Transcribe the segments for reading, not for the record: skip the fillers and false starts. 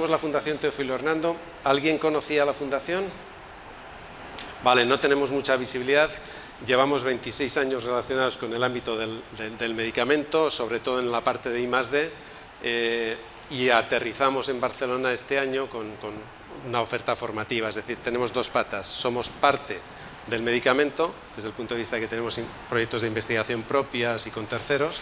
somos la Fundación Teófilo Hernando. ¿Alguien conocía la Fundación? Vale, no tenemos mucha visibilidad. Llevamos 26 años relacionados con el ámbito del medicamento, sobre todo en la parte de I+D, y aterrizamos en Barcelona este año con una oferta formativa, es decir, tenemos dos patas. Somos parte del medicamento, desde el punto de vista de que tenemos proyectos de investigación propias y con terceros,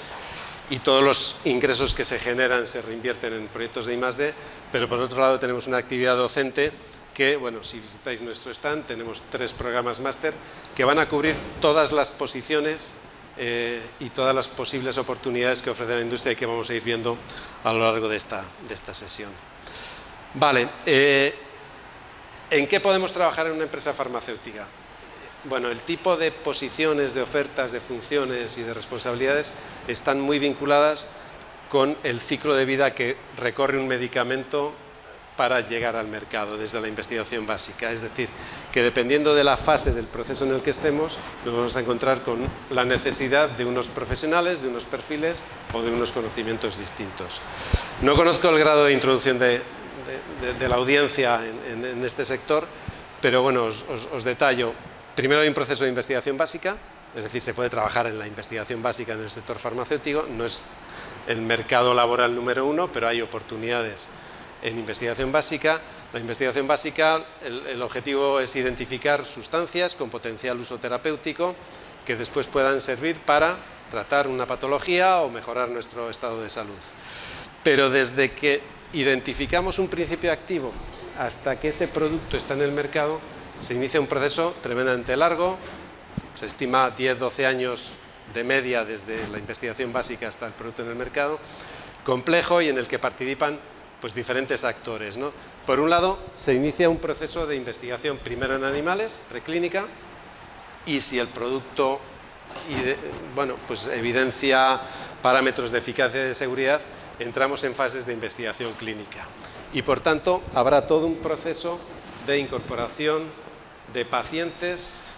y todos los ingresos que se generan se reinvierten en proyectos de I+D, pero por otro lado tenemos una actividad docente que, bueno, si visitáis nuestro stand, tenemos 3 programas máster que van a cubrir todas las posiciones y todas las posibles oportunidades que ofrece la industria y que vamos a ir viendo a lo largo de esta sesión. Vale, ¿en qué podemos trabajar en una empresa farmacéutica? Bueno, el tipo de posiciones, de ofertas, de funciones y de responsabilidades están muy vinculadas con el ciclo de vida que recorre un medicamento para llegar al mercado desde la investigación básica. Es decir, que dependiendo de la fase del proceso en el que estemos, nos vamos a encontrar con la necesidad de unos profesionales, de unos perfiles o de unos conocimientos distintos. No conozco el grado de introducción de la audiencia en este sector, pero bueno, os detallo. Primero hay un proceso de investigación básica, es decir, se puede trabajar en la investigación básica en el sector farmacéutico, no es el mercado laboral número 1, pero hay oportunidades en investigación básica. La investigación básica, el objetivo es identificar sustancias con potencial uso terapéutico que después puedan servir para tratar una patología o mejorar nuestro estado de salud. Pero desde que identificamos un principio activo hasta que ese producto está en el mercado, se inicia un proceso tremendamente largo, se estima 10-12 años de media desde la investigación básica hasta el producto en el mercado, complejo y en el que participan pues diferentes actores, ¿no? Por un lado, se inicia un proceso de investigación primero en animales, preclínica, y si el producto bueno, pues evidencia parámetros de eficacia y de seguridad, entramos en fases de investigación clínica. Y por tanto, habrá todo un proceso de incorporación de pacientes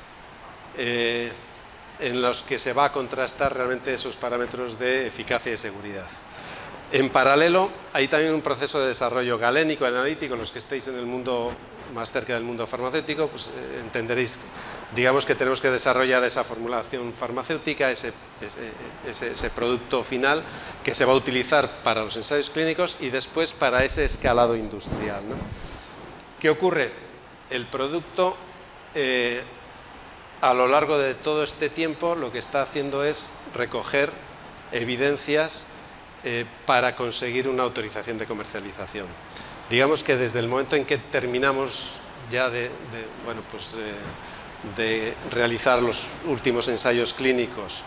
en los que se va a contrastar realmente esos parámetros de eficacia y seguridad. En paralelo, hay también un proceso de desarrollo galénico, analítico. Los que estéis en el mundo más cerca del mundo farmacéutico, pues entenderéis, digamos, que tenemos que desarrollar esa formulación farmacéutica, ese producto final que se va a utilizar para los ensayos clínicos y después para ese escalado industrial, ¿no? ¿Qué ocurre? El producto, a lo largo de todo este tiempo, lo que está haciendo es recoger evidencias para conseguir una autorización de comercialización. Digamos que desde el momento en que terminamos ya de realizar los últimos ensayos clínicos,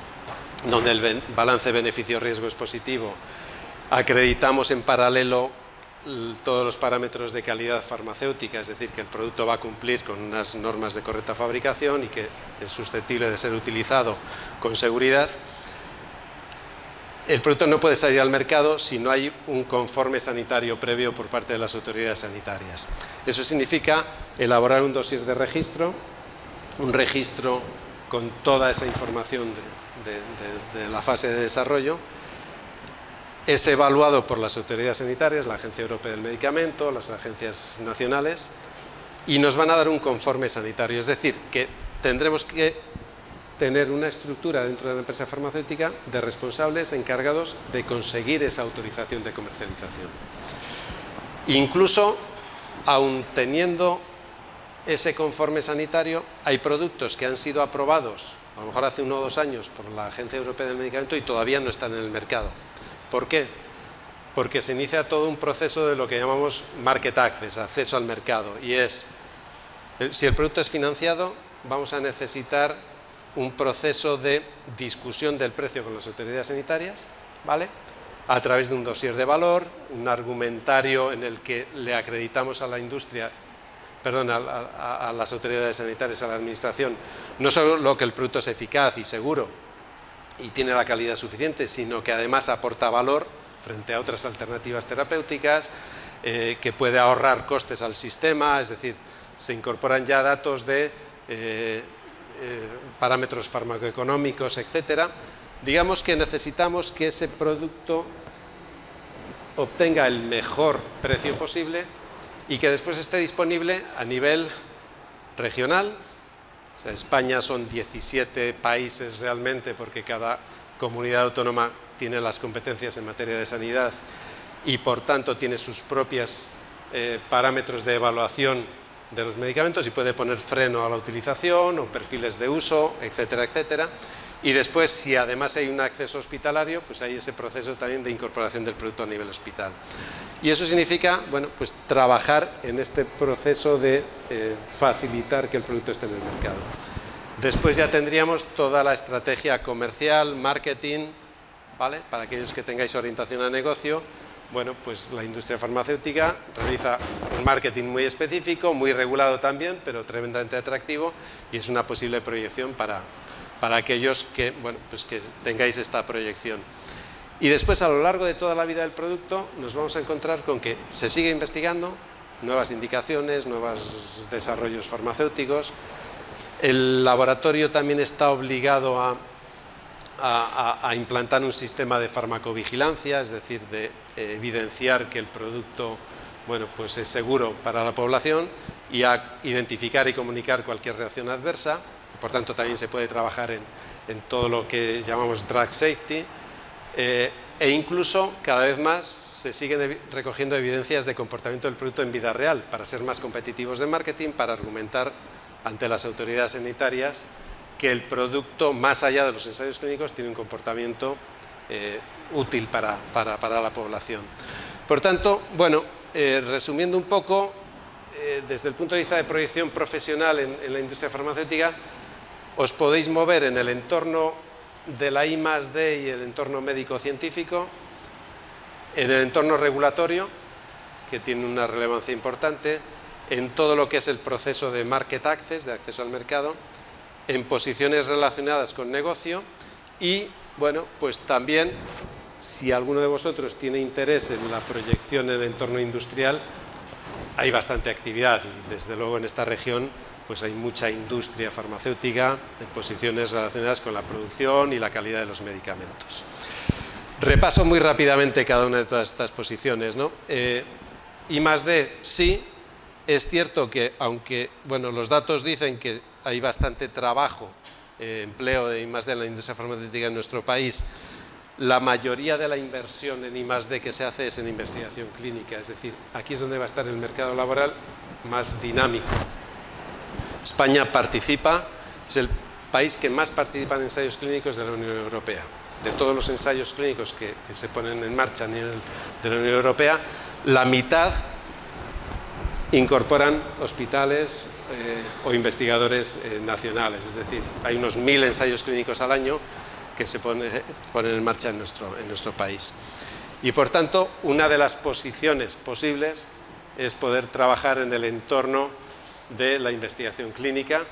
donde el balance beneficio-riesgo es positivo, acreditamos en paralelo todos los parámetros de calidad farmacéutica, es decir, que el producto va a cumplir con unas normas de correcta fabricación y que es susceptible de ser utilizado con seguridad. El producto no puede salir al mercado si no hay un conforme sanitario previo por parte de las autoridades sanitarias. Eso significa elaborar un dossier de registro, un registro con toda esa información de la fase de desarrollo. Es evaluado por las autoridades sanitarias, la Agencia Europea del Medicamento, las agencias nacionales, y nos van a dar un conforme sanitario. Es decir, que tendremos que tener una estructura dentro de la empresa farmacéutica de responsables encargados de conseguir esa autorización de comercialización. Incluso, aun teniendo ese conforme sanitario, hay productos que han sido aprobados, a lo mejor hace 1 o 2 años, por la Agencia Europea del Medicamento y todavía no están en el mercado. ¿Por qué? Porque se inicia todo un proceso de lo que llamamos market access, acceso al mercado, y es, si el producto es financiado, vamos a necesitar un proceso de discusión del precio con las autoridades sanitarias, ¿vale? A través de un dossier de valor, un argumentario en el que le acreditamos a la industria, perdón, a las autoridades sanitarias, a la administración, no solo que el producto es eficaz y seguro y tiene la calidad suficiente, sino que además aporta valor frente a otras alternativas terapéuticas, que puede ahorrar costes al sistema, es decir, se incorporan ya datos de parámetros farmacoeconómicos, etcétera. Digamos que necesitamos que ese producto obtenga el mejor precio posible y que después esté disponible a nivel regional. O sea, España son 17 países realmente, porque cada comunidad autónoma tiene las competencias en materia de sanidad y por tanto tiene sus propios parámetros de evaluación de los medicamentos y puede poner freno a la utilización o perfiles de uso, etcétera, etcétera. Y después, si además hay un acceso hospitalario, pues hay ese proceso también de incorporación del producto a nivel hospital. Y eso significa, bueno, pues trabajar en este proceso de facilitar que el producto esté en el mercado. Después ya tendríamos toda la estrategia comercial, marketing, ¿vale? Para aquellos que tengáis orientación a negocio, bueno, pues la industria farmacéutica realiza un marketing muy específico, muy regulado también, pero tremendamente atractivo, y es una posible proyección para aquellos que, bueno, pues que tengáis esta proyección. Y después, a lo largo de toda la vida del producto, nos vamos a encontrar con que se sigue investigando nuevas indicaciones, nuevos desarrollos farmacéuticos. El laboratorio también está obligado a implantar un sistema de farmacovigilancia, es decir, de evidenciar que el producto, bueno, pues es seguro para la población, y a identificar y comunicar cualquier reacción adversa. Por tanto, también se puede trabajar en todo lo que llamamos drug safety, e incluso cada vez más se siguen recogiendo evidencias de comportamiento del producto en vida real para ser más competitivos de marketing, para argumentar ante las autoridades sanitarias que el producto, más allá de los ensayos clínicos, tiene un comportamiento útil para la población. Por tanto, bueno, resumiendo un poco, desde el punto de vista de proyección profesional en la industria farmacéutica, os podéis mover en el entorno de la I+D y el entorno médico-científico, en el entorno regulatorio, que tiene una relevancia importante, en todo lo que es el proceso de market access, de acceso al mercado, en posiciones relacionadas con negocio y, bueno, pues también, si alguno de vosotros tiene interés en la proyección en el entorno industrial, hay bastante actividad y, desde luego, en esta región pues hay mucha industria farmacéutica en posiciones relacionadas con la producción y la calidad de los medicamentos. Repaso muy rápidamente cada una de todas estas posiciones, ¿no? I+D, sí, es cierto que, aunque, bueno, los datos dicen que hay bastante trabajo, empleo de I+D en la industria farmacéutica en nuestro país, la mayoría de la inversión en I+D que se hace es en investigación clínica, es decir, aquí es donde va a estar el mercado laboral más dinámico. España participa, es el país que más participa en ensayos clínicos de la Unión Europea. De todos los ensayos clínicos que se ponen en marcha a nivel de la Unión Europea, la mitad incorporan hospitales o investigadores nacionales, es decir, hay unos 1000 ensayos clínicos al año que se ponen en marcha en nuestro país. Y por tanto, una de las posiciones posibles es poder trabajar en el entorno de la investigación clínica,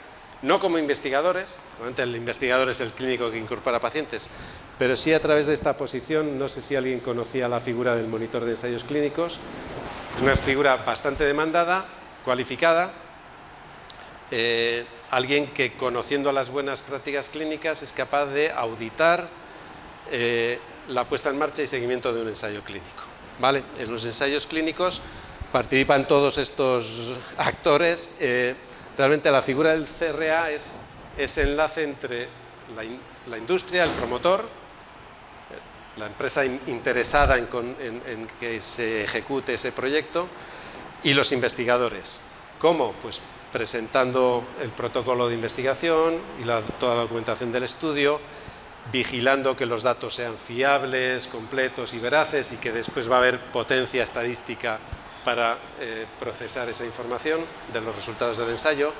no como investigadores, normalmente el investigador es el clínico que incorpora pacientes, pero sí a través de esta posición. No sé si alguien conocía la figura del monitor de ensayos clínicos, es una figura bastante demandada, cualificada, alguien que, conociendo las buenas prácticas clínicas, es capaz de auditar la puesta en marcha y seguimiento de un ensayo clínico, ¿vale? En los ensayos clínicos participan todos estos actores. Realmente la figura del CRA es ese enlace entre la industria, el promotor, la empresa interesada en que se ejecute ese proyecto, y los investigadores. ¿Cómo? Pues presentando el protocolo de investigación y toda la documentación del estudio, vigilando que los datos sean fiables, completos y veraces, y que después va a haber potencia estadística para procesar esa información de los resultados del ensayo,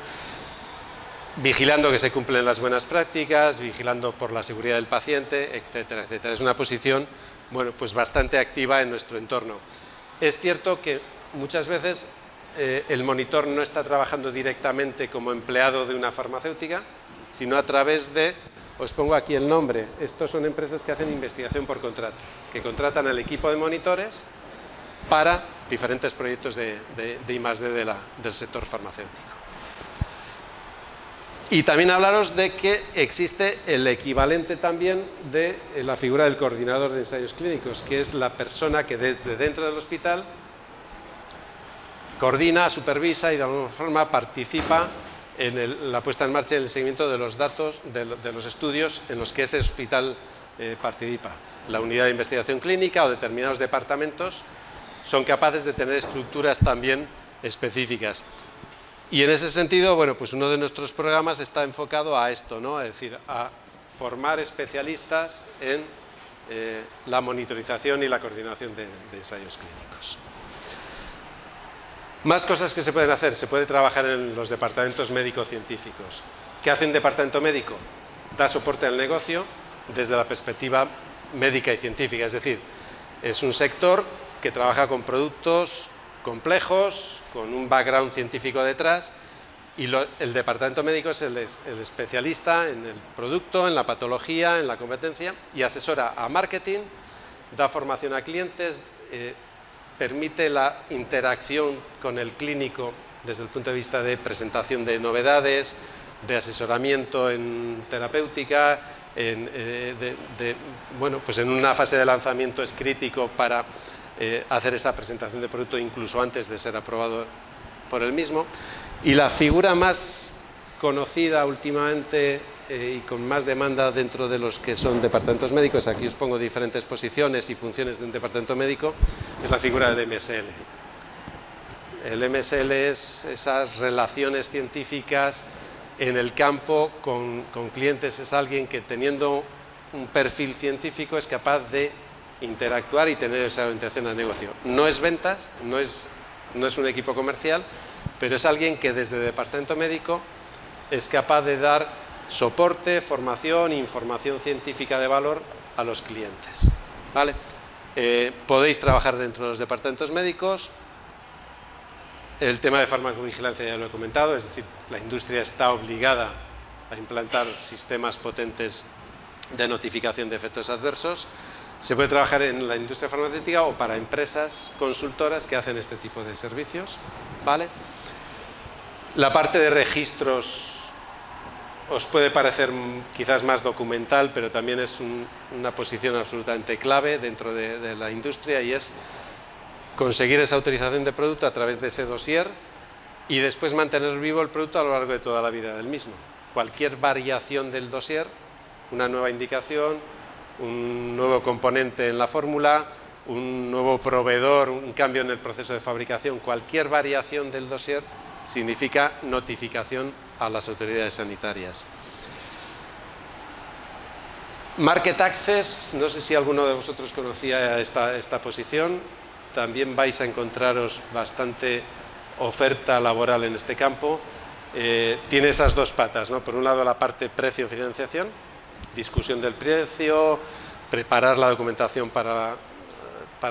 vigilando que se cumplen las buenas prácticas, vigilando por la seguridad del paciente, etcétera, etcétera. Es una posición, bueno, pues bastante activa en nuestro entorno. Es cierto que muchas veces el monitor no está trabajando directamente como empleado de una farmacéutica, sino a través de, os pongo aquí el nombre, estos son empresas que hacen investigación por contrato, que contratan al equipo de monitores para diferentes proyectos de I+D del sector farmacéutico. Y también hablaros de que existe el equivalente también de la figura del coordinador de ensayos clínicos, que es la persona que desde dentro del hospital coordina, supervisa y de alguna forma participa en la puesta en marcha y el seguimiento de los datos, de los estudios en los que ese hospital participa. La unidad de investigación clínica o determinados departamentos son capaces de tener estructuras también específicas. Y en ese sentido, bueno, pues uno de nuestros programas está enfocado a esto, ¿no? Es decir, a formar especialistas en la monitorización y la coordinación de ensayos clínicos. Más cosas que se pueden hacer. Se puede trabajar en los departamentos médico-científicos. ¿Qué hace un departamento médico? Da soporte al negocio desde la perspectiva médica y científica. Es decir, es un sector que trabaja con productos complejos, con un background científico detrás, y el departamento médico es el especialista en el producto, en la patología, en la competencia, y asesora a marketing, da formación a clientes, permite la interacción con el clínico desde el punto de vista de presentación de novedades, de asesoramiento en terapéutica, bueno, pues en una fase de lanzamiento es crítico para hacer esa presentación de producto incluso antes de ser aprobado por el mismo. Y la figura más conocida últimamente y con más demanda dentro de los que son departamentos médicos, aquí os pongo diferentes posiciones y funciones de un departamento médico, es la figura del MSL. El MSL es esas relaciones científicas en el campo con clientes, es alguien que teniendo un perfil científico es capaz de interactuar y tener esa orientación al negocio. No es ventas, no es un equipo comercial, pero es alguien que desde el departamento médico es capaz de dar soporte, formación e información científica de valor a los clientes. ¿Vale? Podéis trabajar dentro de los departamentos médicos. El tema de farmacovigilancia ya lo he comentado, es decir, la industria está obligada a implantar sistemas potentes de notificación de efectos adversos. Se puede trabajar en la industria farmacéutica o para empresas consultoras que hacen este tipo de servicios, ¿vale? La parte de registros os puede parecer quizás más documental, pero también es una posición absolutamente clave dentro de la industria, y es conseguir esa autorización de producto a través de ese dossier y después mantener vivo el producto a lo largo de toda la vida del mismo. Cualquier variación del dossier, una nueva indicación, un nuevo componente en la fórmula, un nuevo proveedor, un cambio en el proceso de fabricación, cualquier variación del dossier significa notificación a las autoridades sanitarias. Market Access, no sé si alguno de vosotros conocía esta posición, también vais a encontraros bastante oferta laboral en este campo. Tiene esas dos patas, ¿no? Por un lado la parte precio-financiación, discusión del precio, preparar la documentación para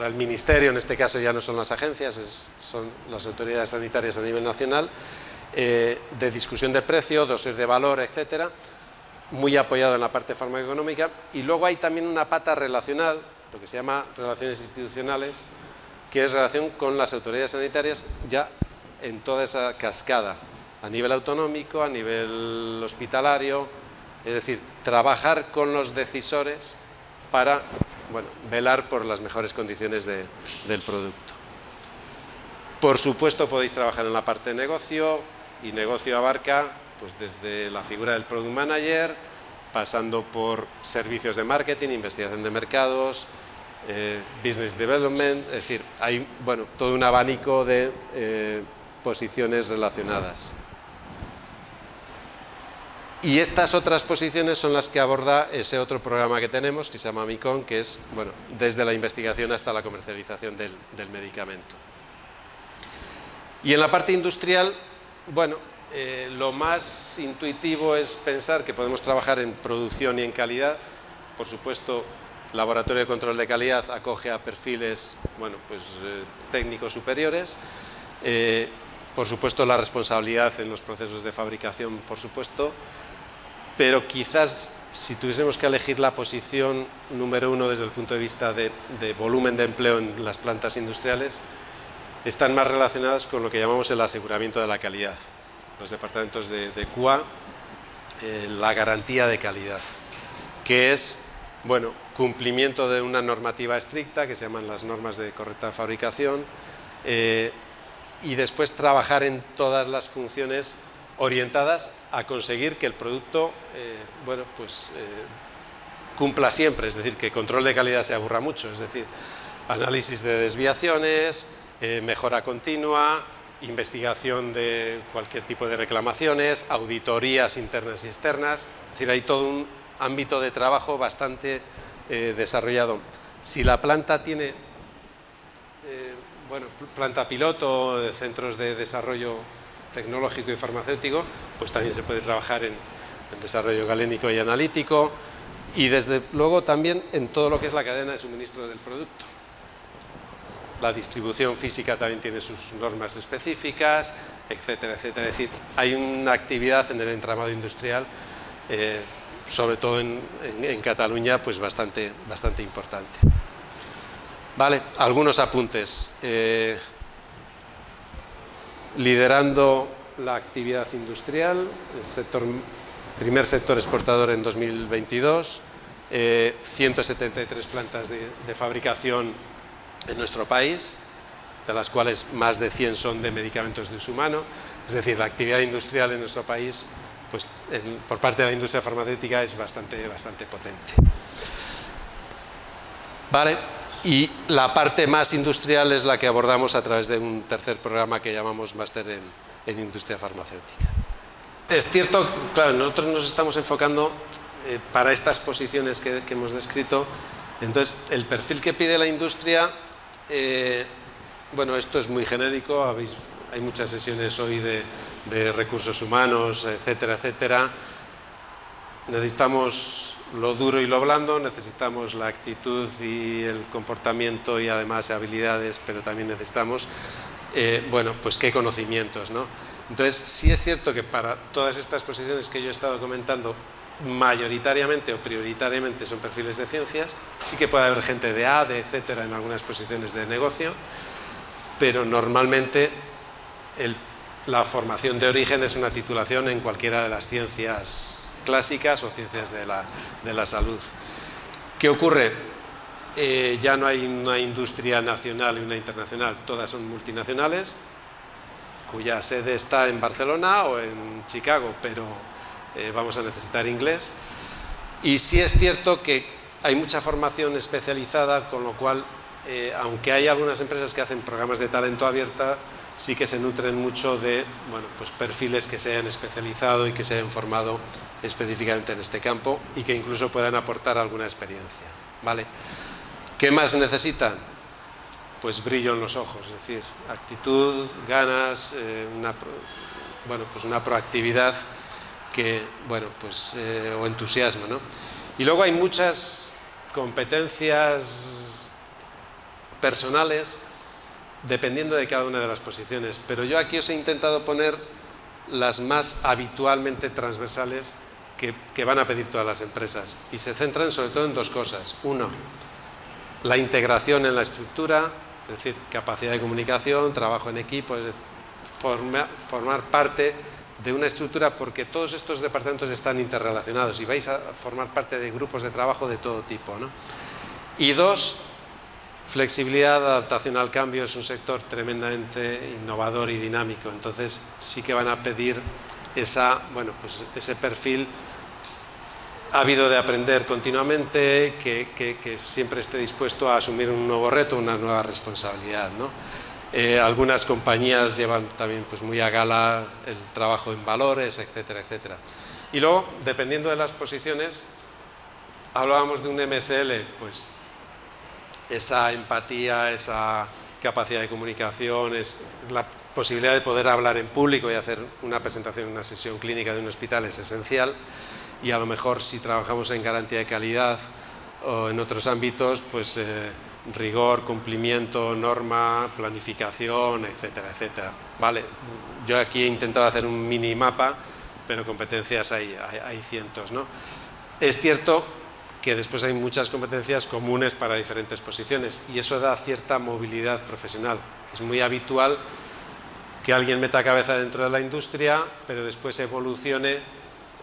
el ministerio, en este caso ya no son las agencias, son las autoridades sanitarias a nivel nacional, de discusión de precio, dosis de valor, etcétera, muy apoyado en la parte farmacoeconómica. Y luego hay también una pata relacional, lo que se llama relaciones institucionales, que es relación con las autoridades sanitarias ya en toda esa cascada, a nivel autonómico, a nivel hospitalario, es decir, trabajar con los decisores para, bueno, velar por las mejores condiciones del producto. Por supuesto podéis trabajar en la parte de negocio, y negocio abarca pues desde la figura del Product Manager, pasando por servicios de marketing, investigación de mercados, Business Development, es decir, hay, bueno, todo un abanico de posiciones relacionadas. Y estas otras posiciones son las que aborda ese otro programa que tenemos, que se llama MICON, que es, bueno, desde la investigación hasta la comercialización del medicamento. Y en la parte industrial, bueno, lo más intuitivo es pensar que podemos trabajar en producción y en calidad. Por supuesto, Laboratorio de Control de Calidad acoge a perfiles, bueno, pues técnicos superiores. Por supuesto, la responsabilidad en los procesos de fabricación, por supuesto. Pero quizás, si tuviésemos que elegir la posición número uno desde el punto de vista de volumen de empleo en las plantas industriales, están más relacionadas con lo que llamamos el aseguramiento de la calidad. Los departamentos de QA la garantía de calidad, que es, bueno, cumplimiento de una normativa estricta que se llaman las normas de correcta fabricación, y después trabajar en todas las funciones orientadas a conseguir que el producto bueno, pues, cumpla siempre, es decir, que control de calidad se aburra mucho, es decir, análisis de desviaciones, mejora continua, investigación de cualquier tipo de reclamaciones, auditorías internas y externas, es decir, hay todo un ámbito de trabajo bastante desarrollado. Si la planta tiene, bueno, planta piloto, centros de desarrollo tecnológico y farmacéutico, pues también se puede trabajar en desarrollo galénico y analítico, y desde luego también en todo lo que es la cadena de suministro del producto. La distribución física también tiene sus normas específicas, etcétera, etcétera. Es decir, hay una actividad en el entramado industrial, sobre todo en Cataluña, pues bastante importante. Vale, algunos apuntes. Liderando la actividad industrial, primer sector exportador en 2022, 173 plantas de fabricación en nuestro país, de las cuales más de 100 son de medicamentos de uso humano. Es decir, la actividad industrial en nuestro país, pues, por parte de la industria farmacéutica, es bastante potente. Vale, y la parte más industrial es la que abordamos a través de un tercer programa que llamamos Máster en Industria Farmacéutica. Es cierto, claro, nosotros nos estamos enfocando para estas posiciones que hemos descrito. Entonces, el perfil que pide la industria, bueno, esto es muy genérico, hay muchas sesiones hoy de recursos humanos, etcétera, etcétera. Necesitamos lo duro y lo blando, necesitamos la actitud y el comportamiento y además habilidades, pero también necesitamos, bueno, pues qué conocimientos, ¿no? Entonces, sí es cierto que para todas estas posiciones que yo he estado comentando, mayoritariamente o prioritariamente son perfiles de ciencias, sí que puede haber gente de A, de etcétera en algunas posiciones de negocio, pero normalmente la formación de origen es una titulación en cualquiera de las ciencias clásicas o ciencias de la salud. ¿Qué ocurre? Ya no hay una industria nacional y una internacional, todas son multinacionales, cuya sede está en Barcelona o en Chicago, pero vamos a necesitar inglés. Y sí es cierto que hay mucha formación especializada, con lo cual, aunque hay algunas empresas que hacen programas de talento abierta, sí que se nutren mucho de, bueno, pues perfiles que se hayan especializado y que se hayan formado específicamente en este campo y que incluso puedan aportar alguna experiencia, ¿vale? ¿Qué más necesitan? Pues brillo en los ojos, es decir, actitud, ganas, pues una proactividad que, bueno, pues, o entusiasmo, ¿no? Y luego hay muchas competencias personales dependiendo de cada una de las posiciones, pero yo aquí os he intentado poner las más habitualmente transversales que van a pedir todas las empresas, y se centran sobre todo en dos cosas. Uno, la integración en la estructura, es decir, capacidad de comunicación, trabajo en equipo, es decir, formar parte de una estructura, porque todos estos departamentos están interrelacionados y vais a formar parte de grupos de trabajo de todo tipo, ¿no? Y dos, flexibilidad, adaptación al cambio. Es un sector tremendamente innovador y dinámico, entonces sí que van a pedir ese perfil ávido de aprender continuamente, que siempre esté dispuesto a asumir un nuevo reto, una nueva responsabilidad, ¿no? Algunas compañías llevan también, pues, muy a gala el trabajo en valores, etcétera, etcétera. Y luego, dependiendo de las posiciones, hablábamos de un MSL, pues esa empatía, esa capacidad de comunicación, es la posibilidad de poder hablar en público y hacer una presentación en una sesión clínica de un hospital es esencial. Y a lo mejor, si trabajamos en garantía de calidad o en otros ámbitos, pues rigor, cumplimiento, norma, planificación, etcétera, etcétera. Vale, yo aquí he intentado hacer un mini mapa, pero competencias hay cientos, ¿no? Es cierto que después hay muchas competencias comunes para diferentes posiciones y eso da cierta movilidad profesional. Es muy habitual que alguien meta cabeza dentro de la industria, pero después evolucione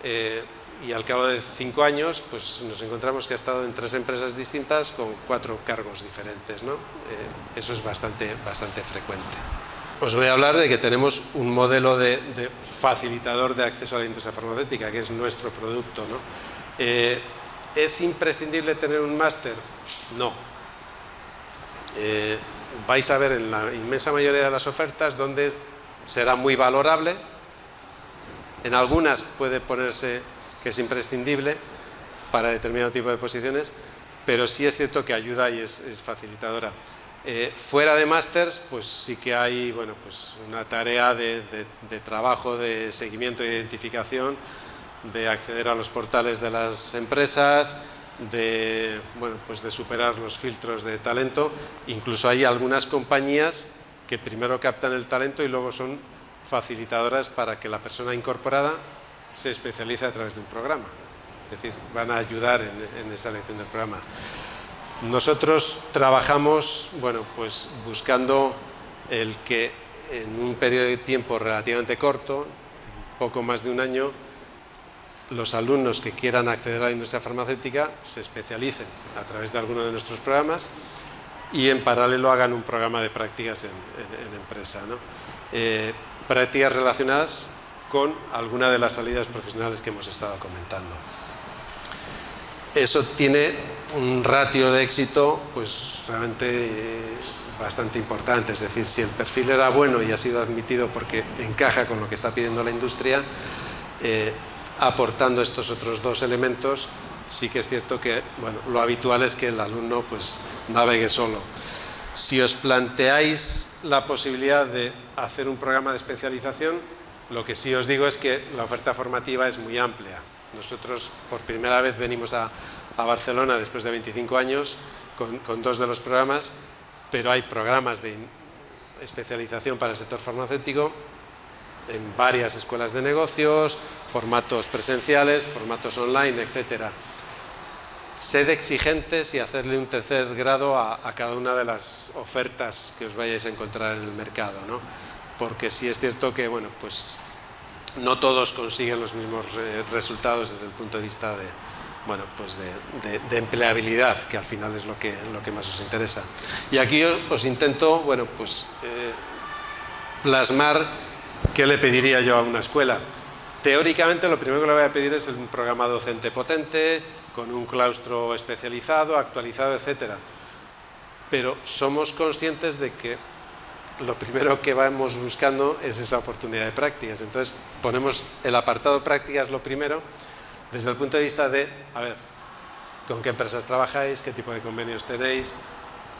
y al cabo de 5 años pues nos encontramos que ha estado en 3 empresas distintas con 4 cargos diferentes, ¿no? Eso es bastante frecuente. Os voy a hablar de que tenemos un modelo de facilitador de acceso a la industria farmacéutica, que es nuestro producto, ¿no? ¿Es imprescindible tener un máster? No. Vais a ver en la inmensa mayoría de las ofertas donde será muy valorable. En algunas puede ponerse que es imprescindible para determinado tipo de posiciones, pero sí es cierto que ayuda y es facilitadora. Fuera de másters, pues sí que hay, bueno, pues una tarea de trabajo, de seguimiento e identificación, de acceder a los portales de las empresas, bueno, pues de superar los filtros de talento. Incluso hay algunas compañías que primero captan el talento y luego son facilitadoras para que la persona incorporada se especialice a través de un programa. Es decir, van a ayudar en esa elección del programa. Nosotros trabajamos, bueno, pues buscando el que en un periodo de tiempo relativamente corto, poco más de un año, los alumnos que quieran acceder a la industria farmacéutica se especialicen a través de alguno de nuestros programas y en paralelo hagan un programa de prácticas en empresa, ¿no? Prácticas relacionadas con alguna de las salidas profesionales que hemos estado comentando. Eso tiene un ratio de éxito pues realmente bastante importante, es decir, si el perfil era bueno y ha sido admitido porque encaja con lo que está pidiendo la industria, aportando estos otros 2 elementos, sí que es cierto que, bueno, lo habitual es que el alumno pues navegue solo. Si os planteáis la posibilidad de hacer un programa de especialización, lo que sí os digo es que la oferta formativa es muy amplia. Nosotros por primera vez venimos a Barcelona después de 25 años con 2 de los programas, pero hay programas de especialización para el sector farmacéutico en varias escuelas de negocios, formatos presenciales, formatos online, etcétera. Sed exigentes y hacerle un tercer grado a cada una de las ofertas que os vayáis a encontrar en el mercado, ¿no? Porque sí es cierto que, bueno, pues no todos consiguen los mismos resultados desde el punto de vista de, bueno, pues de empleabilidad, que al final es lo que más os interesa. Y aquí os intento, bueno, pues plasmar qué le pediría yo a una escuela. Teóricamente lo primero que le voy a pedir es un programa docente potente, con un claustro especializado, actualizado, etcétera. Pero somos conscientes de que lo primero que vamos buscando es esa oportunidad de prácticas. Entonces ponemos el apartado prácticas lo primero, desde el punto de vista de, a ver, con qué empresas trabajáis, qué tipo de convenios tenéis,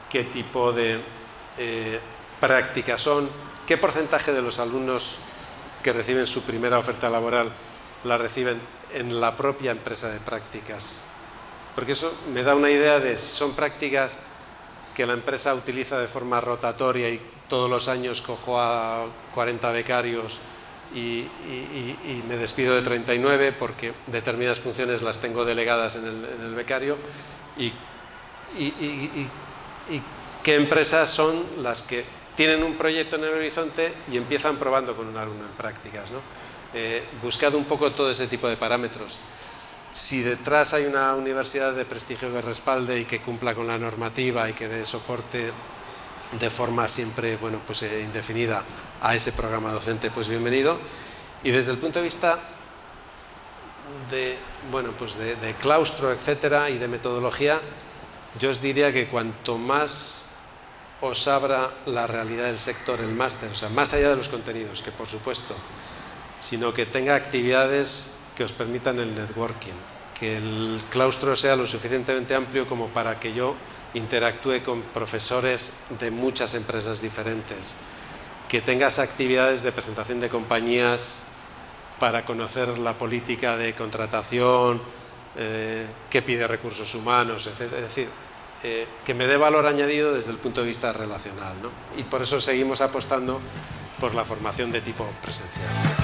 qué tipo de prácticas son, qué porcentaje de los alumnos que reciben su primera oferta laboral la reciben en la propia empresa de prácticas. Porque eso me da una idea de si son prácticas que la empresa utiliza de forma rotatoria y todos los años cojo a 40 becarios y me despido de 39 porque determinadas funciones las tengo delegadas en el becario, y qué empresas son las que tienen un proyecto en el horizonte y empiezan probando con un alumno en prácticas, ¿no? Buscad un poco todo ese tipo de parámetros. Si detrás hay una universidad de prestigio que respalde y que cumpla con la normativa y que dé soporte de forma siempre, bueno, pues indefinida a ese programa docente, pues bienvenido. Y desde el punto de vista de, bueno, pues de claustro, etcétera, y de metodología, yo os diría que cuanto más os abra la realidad del sector, el máster, o sea, más allá de los contenidos, que por supuesto, sino que tenga actividades que os permitan el networking, que el claustro sea lo suficientemente amplio como para que yo interactúe con profesores de muchas empresas diferentes, que tengas actividades de presentación de compañías para conocer la política de contratación, qué pide recursos humanos, etc. Es decir, que me dé valor añadido desde el punto de vista relacional, ¿no? Y por eso seguimos apostando por la formación de tipo presencial.